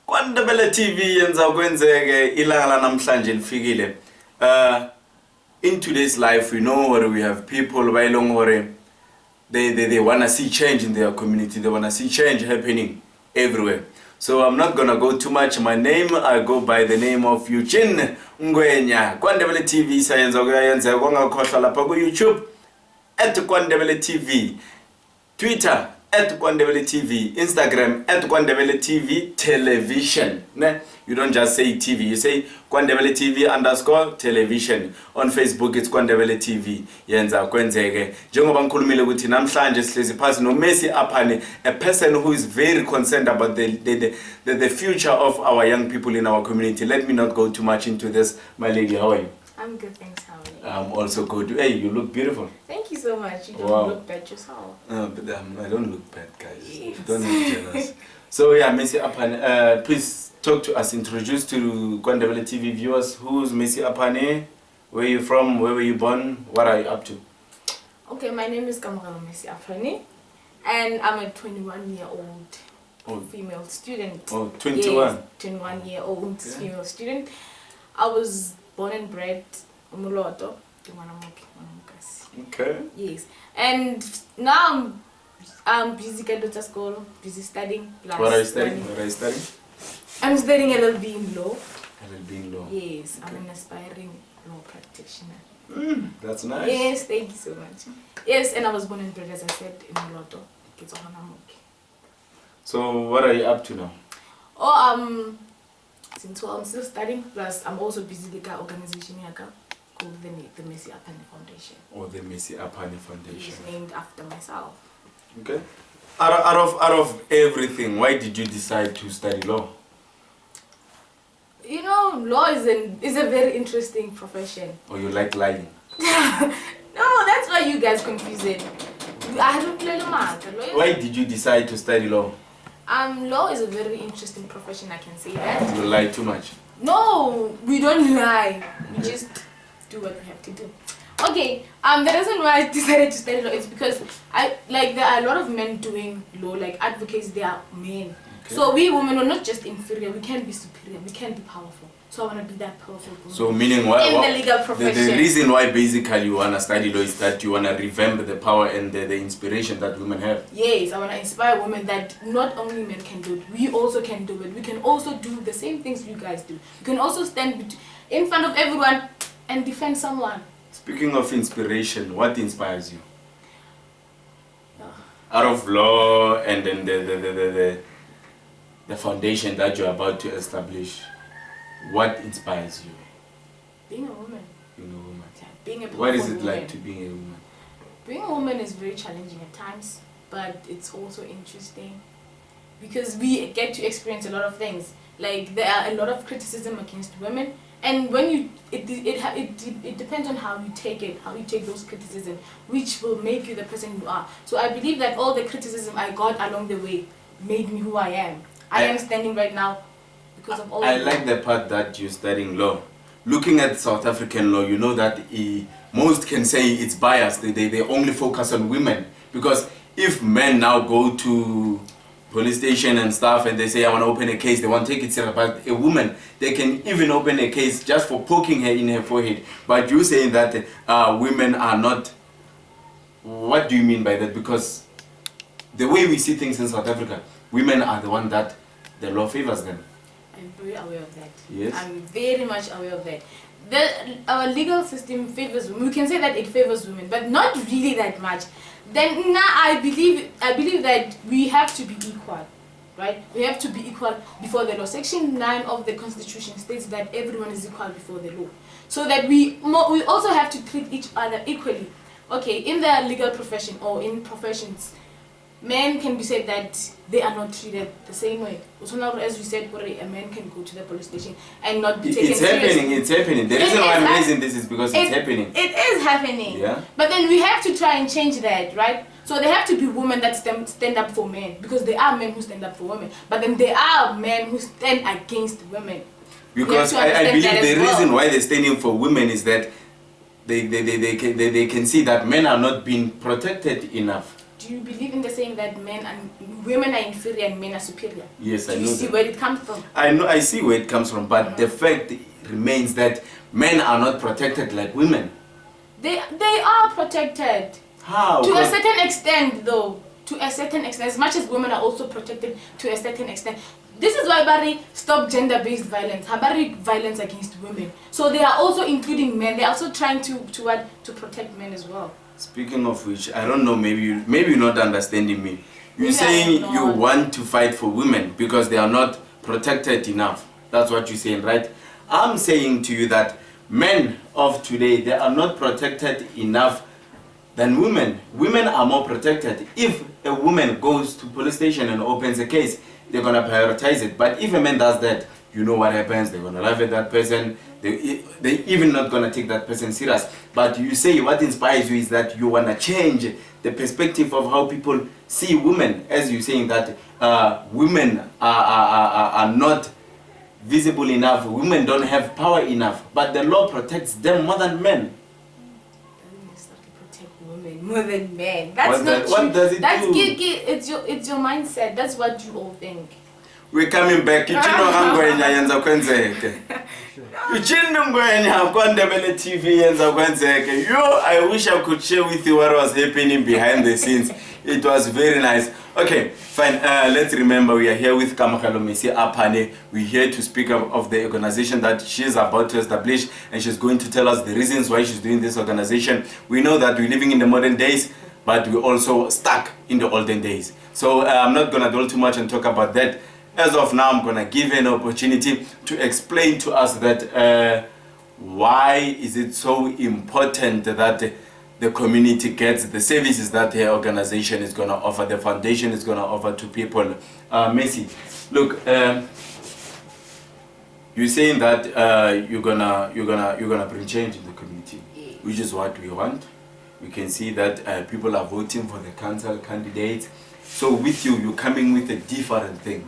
KwaNdebele TV yenza kwenzeke ilanga la namhlanje lifikile. In today's life we know where we have people bayilong hore they want to see change in their community, they want to see change happening everywhere. So I'm not gonna go too much. My name, I go by the name of Eugene Ngwenya. KwaNdebele TV sayenza kuyenzeka kwangakhohlwa lapha ku YouTube @KwaNdebele TV, Twitter @KwaNdebele TV, Instagram @KwaNdebele TV Television. You don't just say TV, you say KwaNdebele TV _television. On Facebook it's KwaNdebele TV. Yenza kwenzeke. Njengoba ngikhulumile ukuthi namhlanje sihlezi phansi no Messi Aphane, a person who is very concerned about the future of our young people in our community. Let me not go too much into this. My lady, how are you? I'm good, thanks. How are you? I'm also good. Hey, you look beautiful. Thank you so much. You don't look bad yourself. But I don't look bad, guys. Yes. Don't be jealous. So yeah, Messi Aphane, please talk to us. Introduce to KwaNdebele TV viewers. Who's Messi Aphane? Where are you from? Where were you born? What are you up to? Okay, my name is Messi Aphane, and I'm a 21-year-old female student. Oh, 21. Yes, 21-year-old female student. I was born and bred in Muloto. Okay. Yes, and now I'm busy going to school, busy studying. What are you studying? What are you studying? I'm studying LLB in law. LLB in law. Yes, okay. I'm an aspiring law practitioner. That's nice. Yes, thank you so much. Yes, and I was born and bred, as I said, in Muloto. So what are you up to now? Oh, since I'm still studying, plus I'm also busy with an organization here called the Messi Aphane Foundation. Oh, the Messi Aphane Foundation. It's named after myself. Okay. Out of everything, why did you decide to study law? You know, law is a very interesting profession. Oh, you like lying? No, that's why you guys confuse it. I don't play the math. Why did you decide to study law? Law is a very interesting profession, I can say that. You lie too much. No, we don't lie. We just do what we have to do. Okay, the reason why I decided to study law is because there are a lot of men doing law, like advocates, they are men. Okay. So we women are not just inferior, we can be superior, we can be powerful. So I want to be that powerful woman. So meaning what? In the legal profession. The reason why basically you want to study law is that you want to revamp the power and the inspiration that women have. Yes, I want to inspire women that not only men can do it, we also can do it. We can also do the same things you guys do. You can also stand in front of everyone and defend someone. Speaking of inspiration, what inspires you? Out of law and then the foundation that you're about to establish, what inspires you? Being a woman. Being a woman. Yeah, being a what is it woman. like to be a woman? Being a woman is very challenging at times, but it's also interesting because we get to experience a lot of things. Like there are a lot of criticism against women, and when it depends on how you take it, how you take those criticism, which will make you the person you are. So I believe that all the criticism I got along the way made me who I am. I am standing right now because of all. I like the part that you're studying law. Looking at South African law, you know that most can say it's biased. They only focus on women, because if men now go to police station and stuff and they say I want to open a case, they want to take it serious. But a woman, they can even open a case just for poking her in her forehead. But you're saying that women are not. What do you mean by that? Because the way we see things in South Africa, women are the one that the law favors them. I'm very aware of that. Yes. I'm very much aware of that. Our legal system favors women. We can say that it favors women, but not really that much. Then now I believe that we have to be equal, right? We have to be equal before the law. Section 9 of the Constitution states that everyone is equal before the law. So that we also have to treat each other equally. Okay, in the legal profession or in professions, men can be said that they are not treated the same way. Also now, as we said, a man can go to the police station and not be taken seriously. It's happening. The reason why I'm raising this is because it's happening. It is happening. Yeah. But then we have to try and change that, right? So there have to be women that stand up for men, because there are men who stand up for women. But then there are men who stand against women. Because I believe the reason why they're standing for women is that they can see that men are not being protected enough. Do do you believe in the saying that women are inferior and men are superior? Yes, I know. Do you see where it comes from? I see where it comes from, but the fact remains that men are not protected like women. They are protected. How? To a certain extent, though. To a certain extent, as much as women are also protected to a certain extent. This is why Barry stop gender-based violence, Habari violence against women. So they are also including men. They are also trying to protect men as well. Speaking of which, I don't know, maybe you're not understanding me. You're saying you want to fight for women because they are not protected enough. That's what you're saying, right? I'm saying to you that men of today, they are not protected enough than women. Women are more protected. If a woman goes to police station and opens a case, they're going to prioritize it. But if a man does that, you know what happens. They're going to laugh at that person. They're even not going to take that person serious. But you say what inspires you is that you want to change the perspective of how people see women. As you're saying that women are not visible enough. Women don't have power enough. But the law protects them more than men. More than men. That's not true. What does it do? It's your mindset. That's what you all think. We're coming back. I wish I could share with you what was happening behind the scenes. It was very nice. Okay, fine. Let's remember we are here with Kamakalo Messi Aphane. We're here to speak of the organization that she's about to establish, and she's going to tell us the reasons why she's doing this organization. We know that we're living in the modern days, but we're also stuck in the olden days. So I'm not going to dwell too much and talk about that. As of now, I'm going to give her an opportunity to explain to us that why is it so important that the community gets the services that her organization is going to offer, the foundation is going to offer to people. Messi, look, you're saying that you're gonna bring change in the community, which is what we want. We can see that people are voting for the council candidates. So with you're coming with a different thing.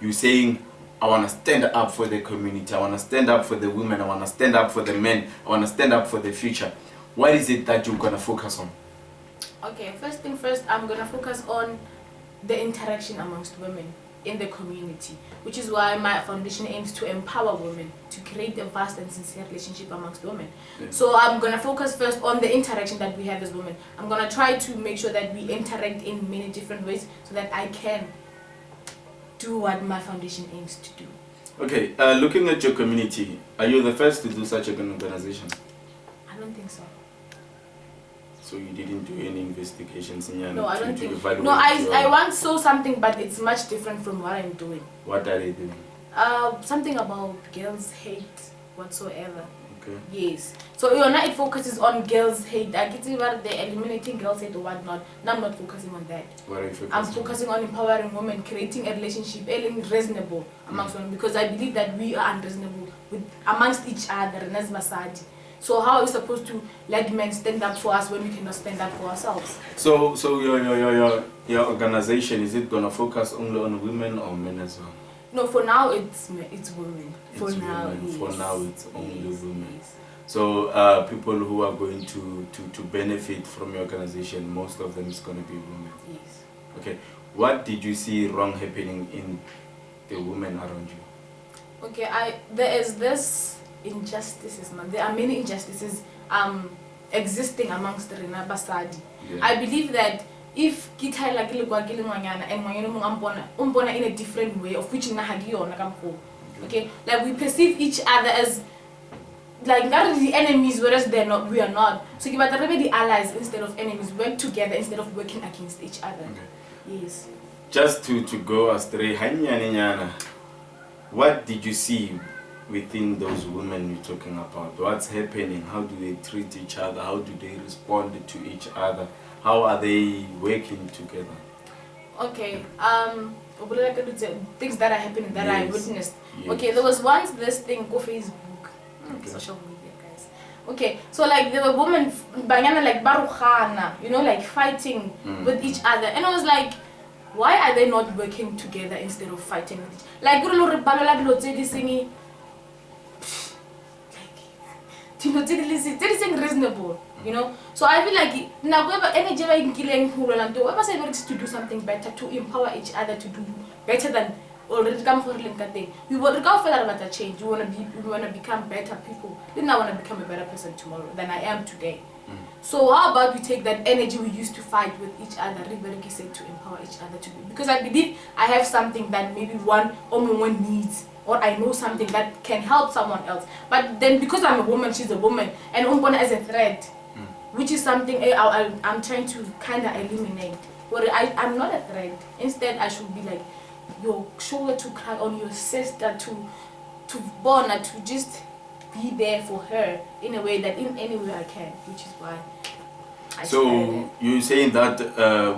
You're saying, I want to stand up for the community, I want to stand up for the women, I want to stand up for the men, I want to stand up for the future. What is it that you're going to focus on? Okay, first thing first, I'm going to focus on the interaction amongst women in the community, which is why my foundation aims to empower women, to create a vast and sincere relationship amongst women. Yeah. So I'm going to focus first on the interaction that we have as women. I'm going to try to make sure that we interact in many different ways so that I can do what my foundation aims to do. Okay, looking at your community, are you the first to do such an organization? I don't think so. So you didn't do any investigations in your No, I don't think. No, I once saw something, but it's much different from what I'm doing. What are they doing? Something about girls hate whatsoever. Okay. Yes. So it focuses on girls hate. I get about the eliminating girls hate or whatnot. No, I'm not focusing on that. What are you focusing I'm focusing on empowering women, creating a relationship, reasonable amongst women, because I believe that we are unreasonable amongst each other and as Masadi. So how are we supposed to let men stand up for us when we cannot stand up for ourselves? So your organization, is it gonna focus only on women or men as well? No, for now it's women. For now it's only women. Yes. So people who are going to benefit from your organization, most of them is gonna be women. Yes. Okay. What did you see wrong happening in the women around you? Okay, there is this injustices, man. There are many injustices existing amongst the Rena Basadi. Yeah. I believe that if kita like and in a different way of which okay, like we perceive each other as like not the enemies, whereas we are not. So give us the allies instead of enemies, work together instead of working against each other. Okay. Yes. Just to go astray, what did you see within those women you're talking about? What's happening? How do they treat each other? How do they respond to each other? How are they working together? Okay, things that are happening that I witnessed. Yes. Okay, there was once this thing go Facebook, social media, guys. Okay, so like there were women, like Baruchana, like fighting with each other, and I was like, why are they not working together instead of fighting with each other? Like reasonable. You know, so I feel like now whoever energy whoever said to do something better, to empower each other to do better than already come for we will go for that change. We wanna become better people. Then I wanna become a better person tomorrow than I am today. So how about we take that energy we used to fight with each other, said to empower each other to do, because I believe I have something that maybe one needs, or I know something that can help someone else. But then because I'm a woman, she's a woman, and Umbona as a threat, which is something I'm trying to kind of eliminate. Or I'm not a threat. Instead, I should be like your shoulder to cry on, your sister to bond, to just be there for her in a way that in any way I can, which is why I So you're saying that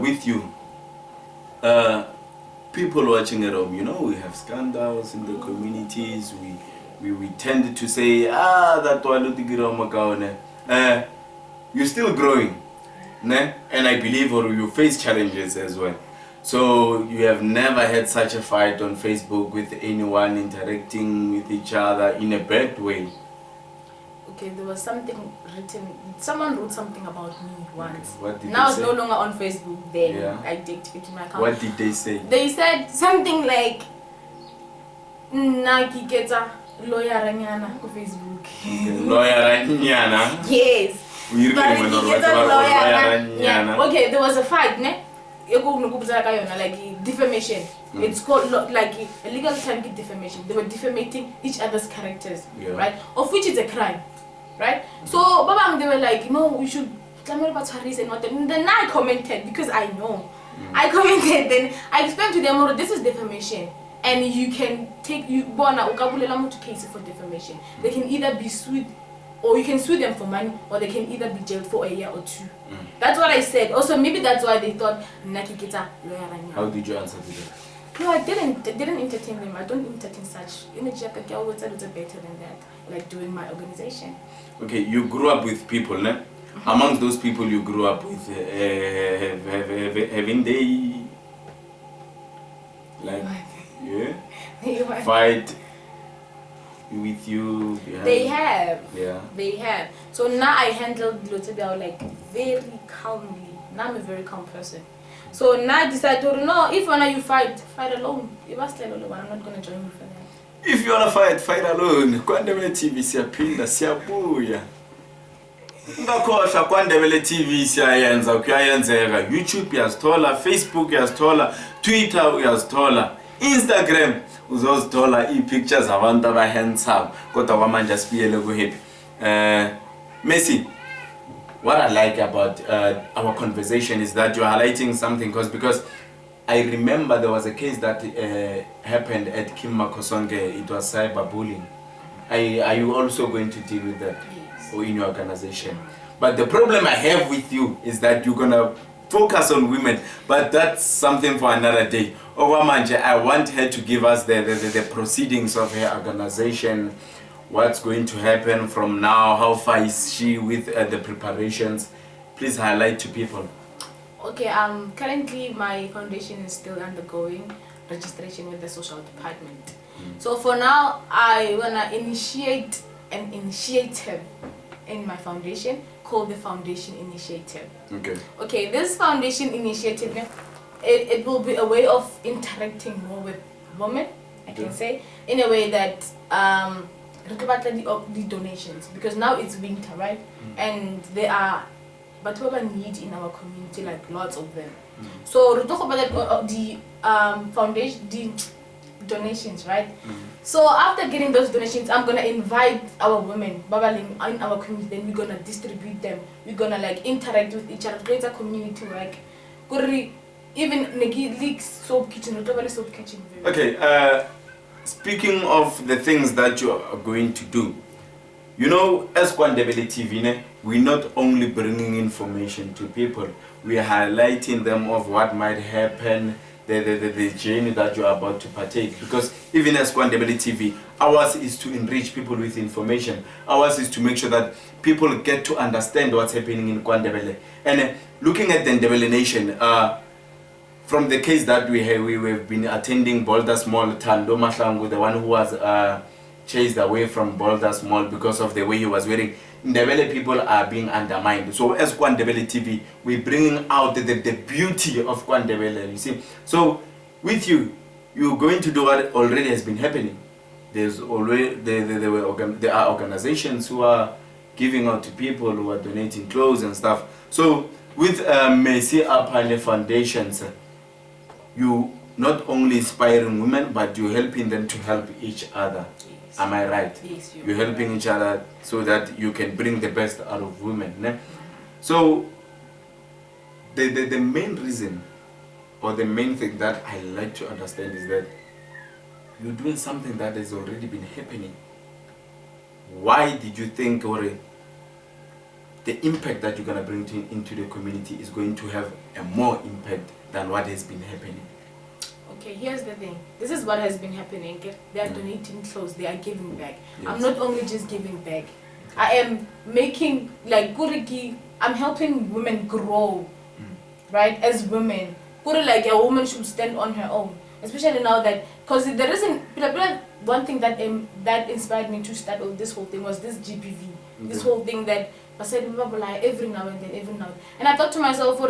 with you, people watching at home, you know, we have scandals in the communities. We tend to say, that one you're still growing, ne? And I believe or you face challenges as well. So you have never had such a fight on Facebook with anyone interacting with each other in a bad way. Okay, there was something written. Someone wrote something about me once. Okay, what did now they it's say? no longer on Facebook. Then Yeah. I deactivated my account. What did they say? They said something like, "Naki geta lawyer ranyana on Facebook." Lawyer Nyana. Yes. We But really he know gets a what lawyer. Nyana. Yeah. Okay, there was a fight, ne? Like defamation. It's called like a legal term, defamation. They were defamating each other's characters, right? Of which is a crime, right? So Baba, they were like, no, we should tell me about Paris and what. And then I commented because I know. I commented. Then I explained to them, oh, this is defamation, and you can take case for defamation. They can either be sued, or you can sue them for money, or they can either be jailed for a year or two. That's what I said. Also, maybe that's why they thought Nakikita lawyer. How did you answer to that? No, I didn't entertain them. I don't entertain such image. I always a little better than that, like doing my organization. Okay, you grew up with people, ne? Amongst those people you grew up with, having they like fight with you behind? They have. Yeah. They have. So now I handled Lotebia like very calmly. Now I'm a very calm person. So now I decided, no, if one of you fight alone. If I stay alone, I'm not gonna join you for that. If you wanna fight alone. KwaNdebele TV siyaphinda siyabuya. Ungakhohlwa KwaNdebele TV siyayenza kuyayenzeka. YouTube uyazithola, Facebook uyazithola, Twitter uyazithola, Instagram uzozithola i-pictures abantu aba-handsome kodwa kwamanje asibiyele ku-happy. Messi, what I like about our conversation is that you're highlighting something because I remember there was a case that happened at Kim Makosonge. It was cyberbullying. Are you also going to deal with that? Yes. Or in your organization? But the problem I have with you is that you're gonna focus on women, but that's something for another day. Owamanje, I want her to give us the proceedings of her organization, what's going to happen from now, how far is she with the preparations. Please highlight to people. Okay, currently my foundation is still undergoing registration with the social department. So for now, I wanna initiate an initiative in my foundation called the Foundation Initiative. Okay, this Foundation Initiative, it will be a way of interacting more with women, I can say, in a way that the donations, because now it's winter, right? And there are but we have a need in our community, like lots of them. So we talk about the foundation, the donations, right? So after getting those donations, I'm gonna invite our women in our community. Then we're gonna distribute them. We're gonna like interact with each other, create a community like, even leaks soap kitchen, soap kitchen. Okay. Speaking of the things that you are going to do, you know, as KwaNdebele TV, we're not only bringing information to people, we're highlighting them of what might happen, the journey that you are about to partake. Because even as KwaNdebele TV, ours is to enrich people with information. Ours is to make sure that people get to understand what's happening in KwaNdebele. And looking at the Ndebele Nation, from the case that we have been attending Boulder Small, Tando Mahlangu, the one who was chased away from Boulder's Mall because of the way he was wearing. Ndebele people are being undermined. So as Kwandebele TV, we're bringing out the beauty of Kwandebele, you see. So with you, you're going to do what already has been happening. There's already there are organizations who are giving out to people, who are donating clothes and stuff. So with Messi Aphane Foundations, you not only inspiring women, but you're helping them to help each other. Yes. Am I right? Yes, you're helping each other so that you can bring the best out of women. Ne? So the main reason, or the main thing that I like to understand is that you're doing something that has already been happening. Why did you think, or the impact that you're going to bring into the community is going to have a more impact than what has been happening? Okay, here's the thing. This is what has been happening. They are donating clothes. They are giving back. Yes. I'm not only just giving back. I am making, like, I'm helping women grow, right, as women. Like, a woman should stand on her own. Especially now that, because there isn't, one thing that inspired me to start this whole thing was this GPV. This whole thing that I said every now and then. And I thought to myself,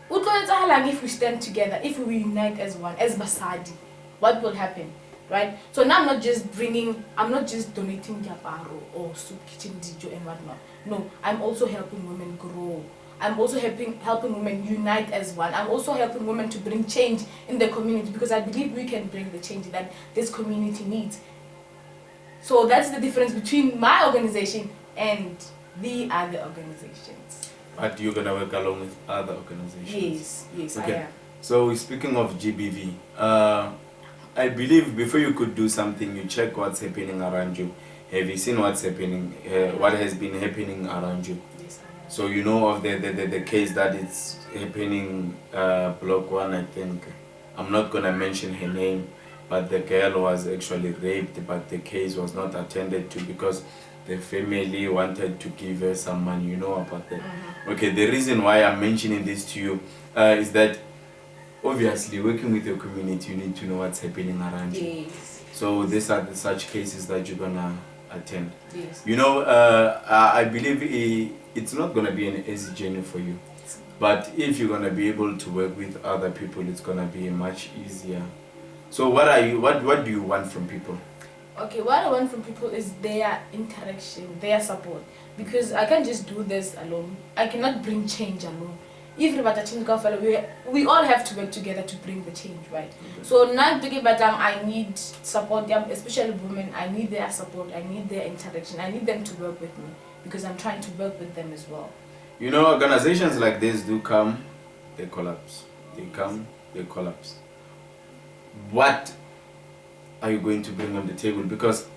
if we stand together, if we unite as one, as Basadi, what will happen, right? So now I'm not just donating Yaparo or soup kitchen dijo and whatnot. No, I'm also helping women grow. I'm also helping women unite as one. I'm also helping women to bring change in the community, because I believe we can bring the change that this community needs. So that's the difference between my organization and the other organizations. But you're going to work along with other organizations? Yes, okay. I am. So speaking of GBV, I believe before you could do something, you check what's happening around you. Have you seen what's happening, what has been happening around you? Yes, I am. So you know of the case that it's happening, Block 1, I think. I'm not going to mention her name, but the girl was actually raped, but the case was not attended to because the family wanted to give her some money. You know about that? Okay, the reason why I'm mentioning this to you is that obviously working with your community, you need to know what's happening around you. Yes. So these are such cases that you're going to attend. Yes. You know, I believe it's not going to be an easy journey for you. But if you're going to be able to work with other people, it's going to be much easier. So what do you want from people? Okay, what I want from people is their interaction, their support. Because I can't just do this alone. I cannot bring change alone. We all have to work together to bring the change, right? Okay. So now I need support, especially women. I need their support, I need their interaction, I need them to work with me, because I'm trying to work with them as well. You know, organizations like this do come, they collapse. They come, they collapse. What are you going to bring on the table? Because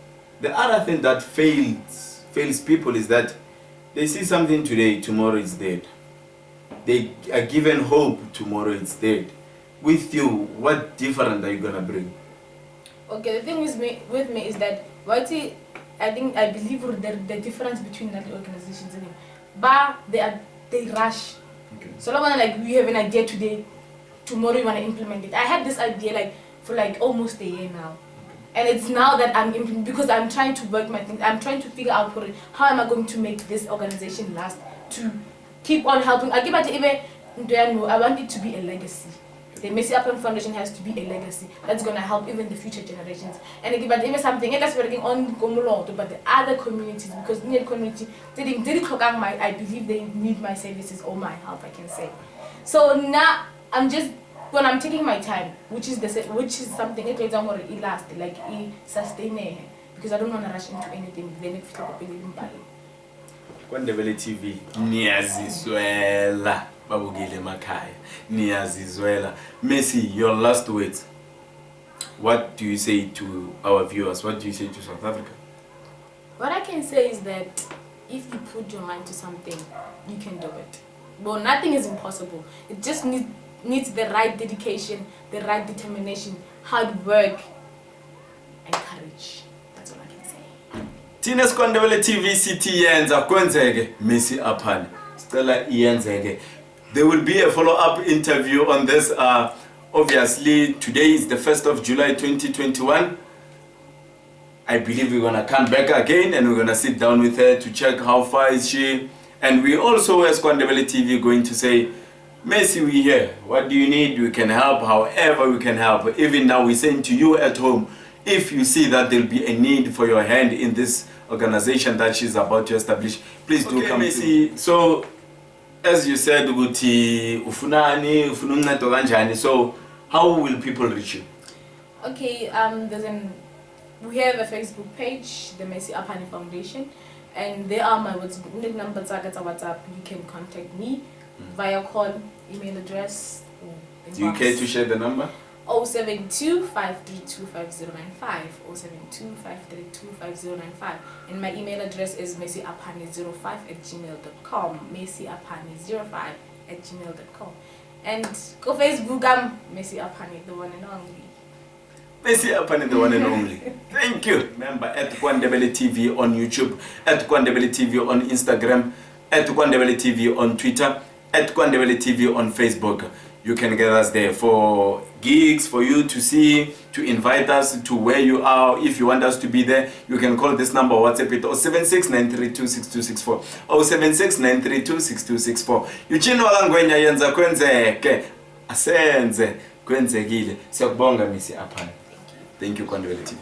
the other thing that fails people is that they see something today, tomorrow it's dead. They are given hope, tomorrow it's dead. With you, what different are you gonna bring? Okay, the thing with me is that I believe the difference between that organizations and they rush. Okay. So like we have an idea today, tomorrow you wanna implement it. I had this idea for almost a year now. And it's now that I'm implementing, because I'm trying to work my things. I'm trying to figure out how am I going to make this organization last, to keep on helping. I want it to be a legacy. The Messi Aphane Foundation has to be a legacy that's going to help even the future generations. And even something that's working on but the other communities, because in the community, I believe they need my services or my help, I can say. So now when I'm taking my time, which is something that I want to last, sustain, because I don't want to rush into anything. Then it's Kwandebele TV, niyazizwela babukile makhaya, niyazizwela. Messi, your last words. What do you say to our viewers? What do you say to South Africa? What I can say is that if you put your mind to something, you can do it. But nothing is impossible. It just needs the right dedication, the right determination, hard work, and courage. That's all I can say. Thina Kwandebele TV sithi yenza kwenzeke Messi Aphane. Stella yenzeke. There will be a follow-up interview on this. Obviously, today is the 1st of July 2021. I believe we're gonna come back again and we're gonna sit down with her to check how far is she. And we also, as Kwandebele TV, going to say, Messi, we here. What do you need? We can help however we can help. Even now, we're saying to you at home, if you see that there'll be a need for your hand in this organization that she's about to establish, please do come. Messi, so as you said, ukuthi ufunani, ufuna uncedo kanjani. So how will people reach you? Okay, we have a Facebook page, the Messi Aphane Foundation, and there are my numbers. WhatsApp. You can contact me via call, email address. Do you care to share the number? 072-532-5095, 072-532-5095, and my email address is messyaphane05@gmail.com, messyaphane05@gmail.com, and go Facebook, Messi Aphane, the one and only. Messi Aphane, the one and only. Thank you. Remember, at Kwandebele TV on YouTube, at Kwandebele TV on Instagram, at Kwandebele TV on Twitter, at Kwandebele TV on Facebook. You can get us there for gigs, for you to see, to invite us to where you are. If you want us to be there, you can call this number, WhatsApp it, 076-932-6264, 076-932-6264. Yuchino langwenya yenza kwenzeke, asenze kwenzekile. Siyakubonga Messi Aphane. Thank you Kwandebele TV.